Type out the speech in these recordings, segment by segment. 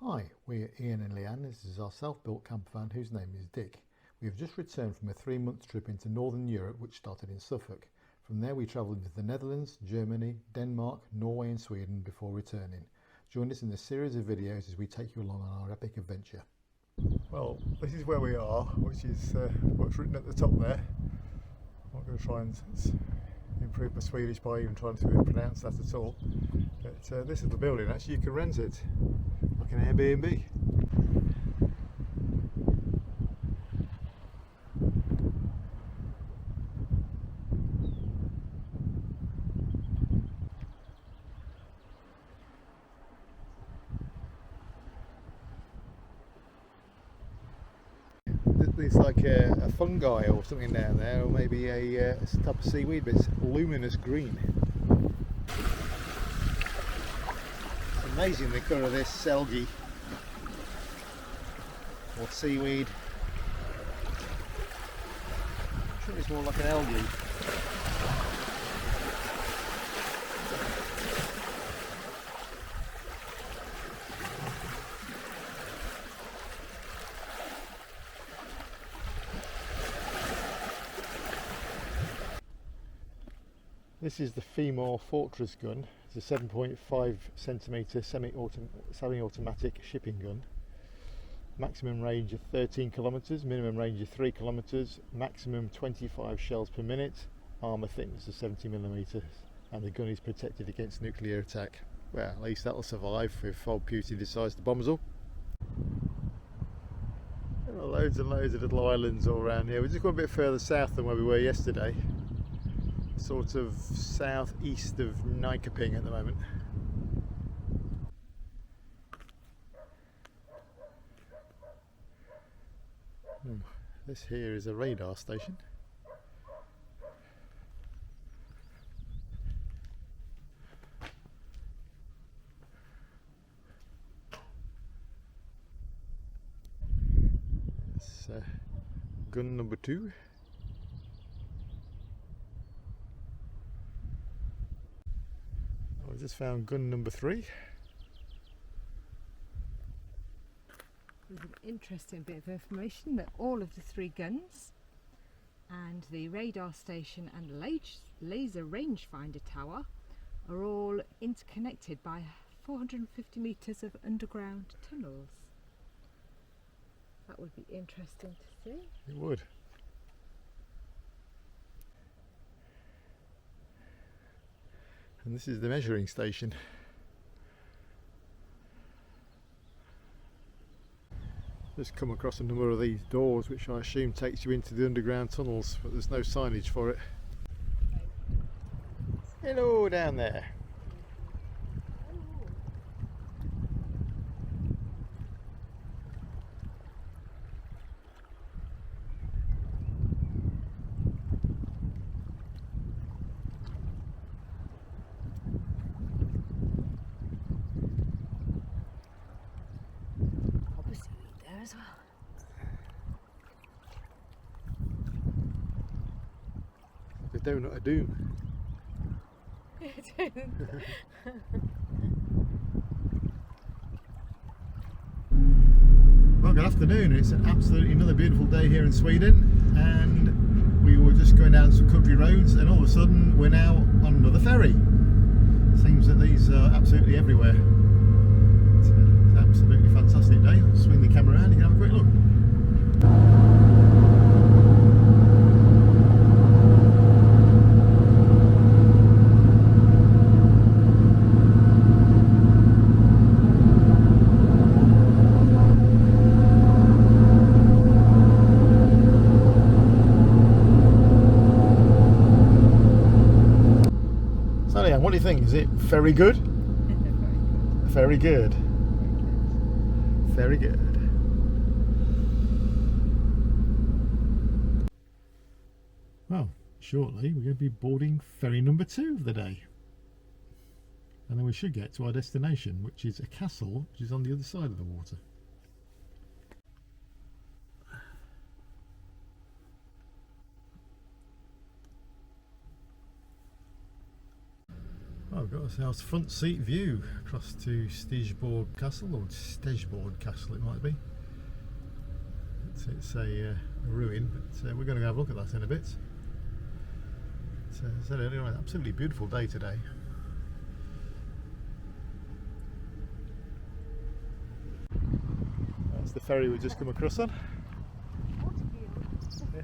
Hi, we're Ian and Leanne. This is our self-built campervan whose name is Dick. We have just returned from a 3-month trip into Northern Europe which started in Suffolk. From there we travelled into the Netherlands, Germany, Denmark, Norway and Sweden before returning. Join us in this series of videos as we take you along on our epic adventure. Well, this is where we are, which is what's written at the top there. I'm not going to try and improve my Swedish by even trying to pronounce that at all. But this is the building. Actually, you can rent it like an Airbnb. There's like a fungi or something down there, or maybe a type of seaweed, but it's luminous green. It's amazing the colour of this algae or seaweed. I'm sure it's more like an algae. This is the Femore Fortress gun. It's a 7.5 centimetre semi-automatic shipping gun. Maximum range of 13 kilometres, minimum range of 3 kilometres, maximum 25 shells per minute, armour thickness of 70mm, and the gun is protected against nuclear attack. Well, at least that'll survive if old Putin decides to bomb us all. There are loads and loads of little islands all around here. We're just going a bit further south than where we were yesterday. Sort of southeast of Nyköping at the moment. This here is a radar station. It's gun number 2. I just found gun number 3. There's an interesting bit of information that all of the 3 guns and the radar station and laser rangefinder tower are all interconnected by 450 metres of underground tunnels. That would be interesting to see. It would. And this is the measuring station. Just come across a number of these doors which I assume takes you into the underground tunnels, but there's no signage for it. Hello down there. As well. The donut of doom. Well, good afternoon. It's absolutely another beautiful day here in Sweden, and we were just going down some country roads, and all of a sudden we're now on another ferry. Seems that these are absolutely everywhere. It's an absolutely fantastic day. I'll swing the camera around, you can have a quick look. So Leanne, what do you think? Is it very good? Very good. Very good. Well, shortly we're going to be boarding ferry number 2 of the day. And then we should get to our destination, which is a castle which is on the other side of the water. Well, we've got ourselves front seat view across to Stegeborg Castle, or Stegeborg Castle it might be. It's a ruin, but we're going to go have a look at that in a bit. So, as I said earlier, an absolutely beautiful day today. That's the ferry we've just come across on. Yeah.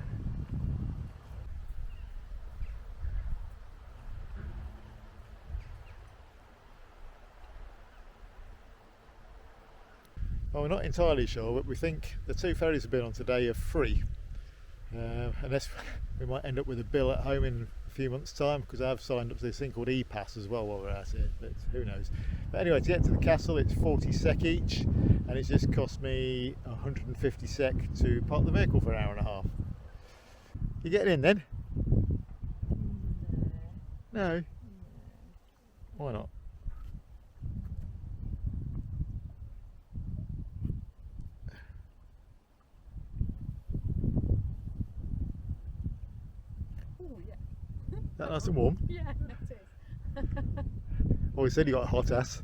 Well, we're not entirely sure, but we think the two ferries we've been on today are free. Unless we might end up with a bill at home in a few months' time, because I've signed up to this thing called e-pass as well while we're at it, but who knows. But anyway, to get to the castle it's 40 sec each, and it's just cost me 150 sec to park the vehicle for an hour and a half. You getting in then? No? Why not? That nice and warm? Yeah, it is. Oh, he said you got a hot ass.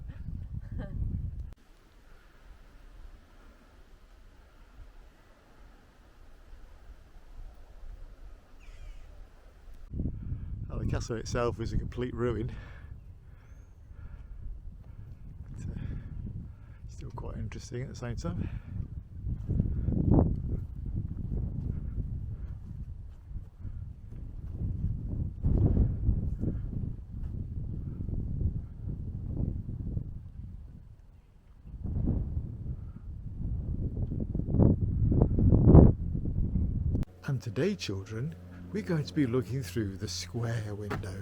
Well, the castle itself is a complete ruin. But, still quite interesting at the same time. And today, children, we're going to be looking through the square window.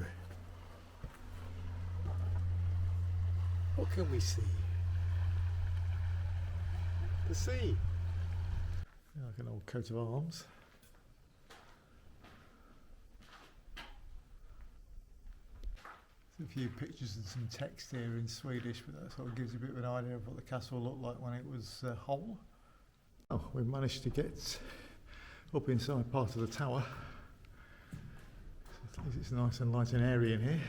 What can we see? The sea. Like an old coat of arms. There's a few pictures and some text here in Swedish, but that sort of gives you a bit of an idea of what the castle looked like when it was whole. Oh, we've managed to get up inside part of the tower. So at least it's nice and light and airy in here.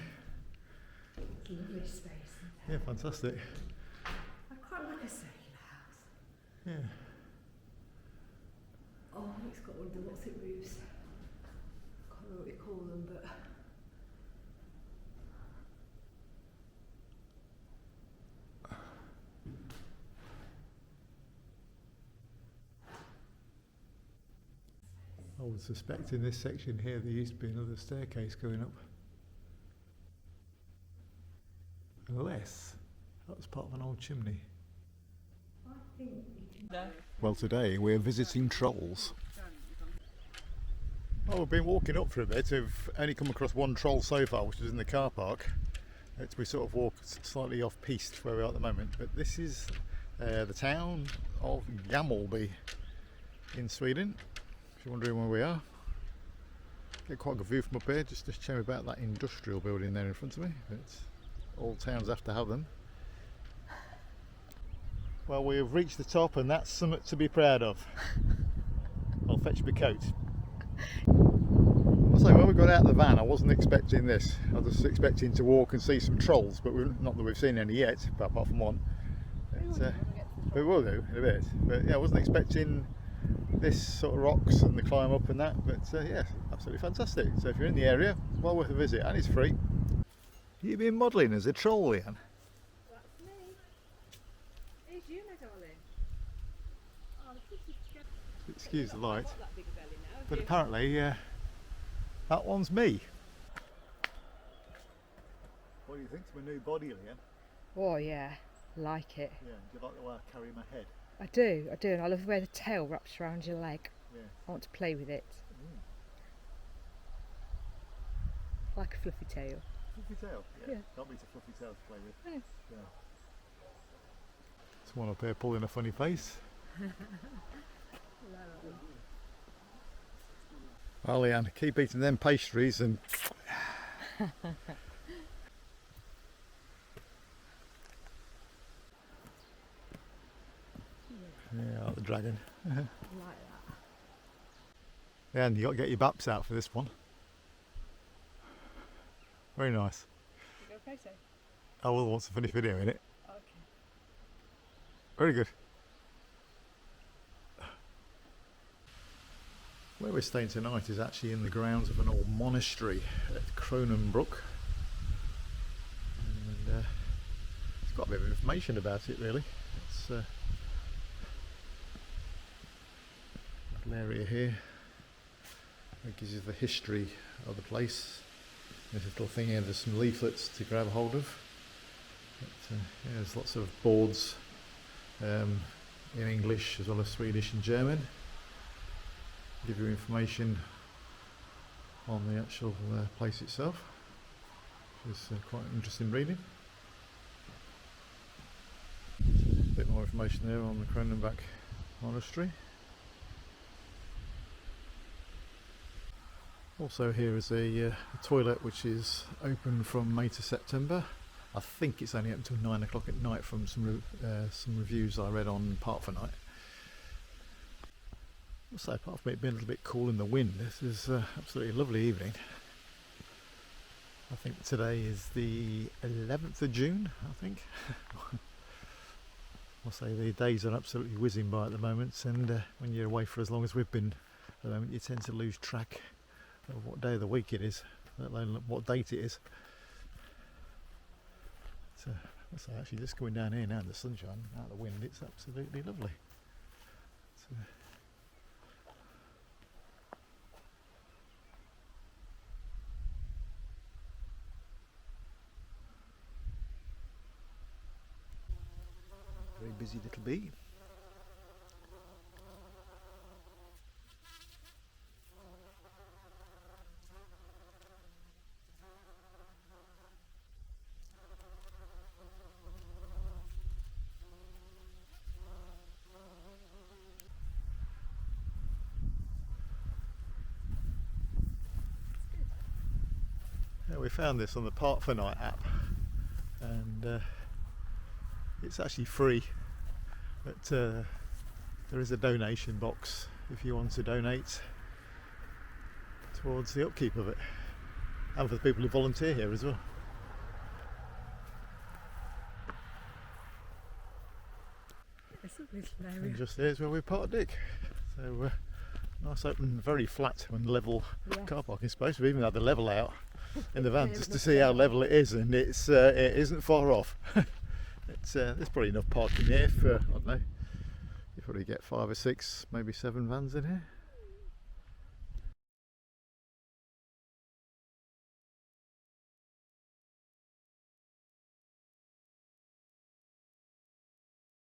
Lovely space. Yeah, fantastic. I quite like a circular house. Yeah. Oh, it's got one of the what's it roofs. Can't remember what you call them, but I would suspect in this section here there used to be another staircase going up. Unless that was part of an old chimney. I think we can. Well, today we're visiting trolls. Well, we've been walking up for a bit. We've only come across one troll so far, which is in the car park. We sort of walk slightly off piste where we are at the moment, but this is the town of Gammelby in Sweden. If you're wondering where we are, get quite a good view from up here. Just show me about that industrial building there in front of me. But all towns have to have them. Well, we've reached the top, and that's something to be proud of. I'll fetch my coat. I'll say, when we got out of the van, I wasn't expecting this. I was expecting to walk and see some trolls, but not that we've seen any yet, apart from one. But we will do in a bit. But yeah, I wasn't expecting this sort of rocks and the climb up and that, but yeah, absolutely fantastic. So if you're in the area, well worth a visit, and it's free. You've been modelling as a troll, Leanne? That's me. Here's you, my darling. Oh, Excuse the light, got that big belly now, have but you? apparently that one's me. What do you think to my new body, Leanne? Oh yeah, like it. Yeah, do you like the way I carry my head? I do, and I love the way the tail wraps around your leg. Yeah. I want to play with it. Like a fluffy tail. Fluffy tail? Yeah. Can't beat a fluffy tail to play with. Yes. Yeah. There's one up here pulling a funny face. Well, Leanne, keep eating them pastries and... Yeah, like the dragon. Like that. Yeah, and you got to get your baps out for this one. Very nice. You go photo? I will want to finish videoing it. Okay. Very good. Where we're staying tonight is actually in the grounds of an old monastery at Cronenbrook. And it's got a bit of information about it really. It's a little area here. It gives you the history of the place. There's a little thing here, there's some leaflets to grab hold of. But, yeah, there's lots of boards in English as well as Swedish and German. Give you information on the actual place itself, which is quite interesting reading. A bit more information there on the Cronenbach Monastery. Also here is a toilet which is open from May to September. I think it's only open until 9 o'clock at night from some reviews I read on Park for Night. Also, apart from it being a little bit cool in the wind, this is absolutely lovely evening. I think today is the 11th of June, I think. I'll say the days are absolutely whizzing by at the moment, and when you're away for as long as we've been at the moment, you tend to lose track of what day of the week it is, let alone what date it is. So, actually just going down here now in the sunshine, out of the wind, it's absolutely lovely. So, very busy little bee. Yeah, we found this on the Park for Night app, and it's actually free, but there is a donation box if you want to donate towards the upkeep of it, and for the people who volunteer here as well. It's a little area. And just there's where we parked Dick. So nice open, very flat and level car parking space. We even had the level out in the van just to see how level it is, and it isn't far off. There's probably enough parking here for, I don't know, you probably get 5 or 6, maybe 7 vans in here.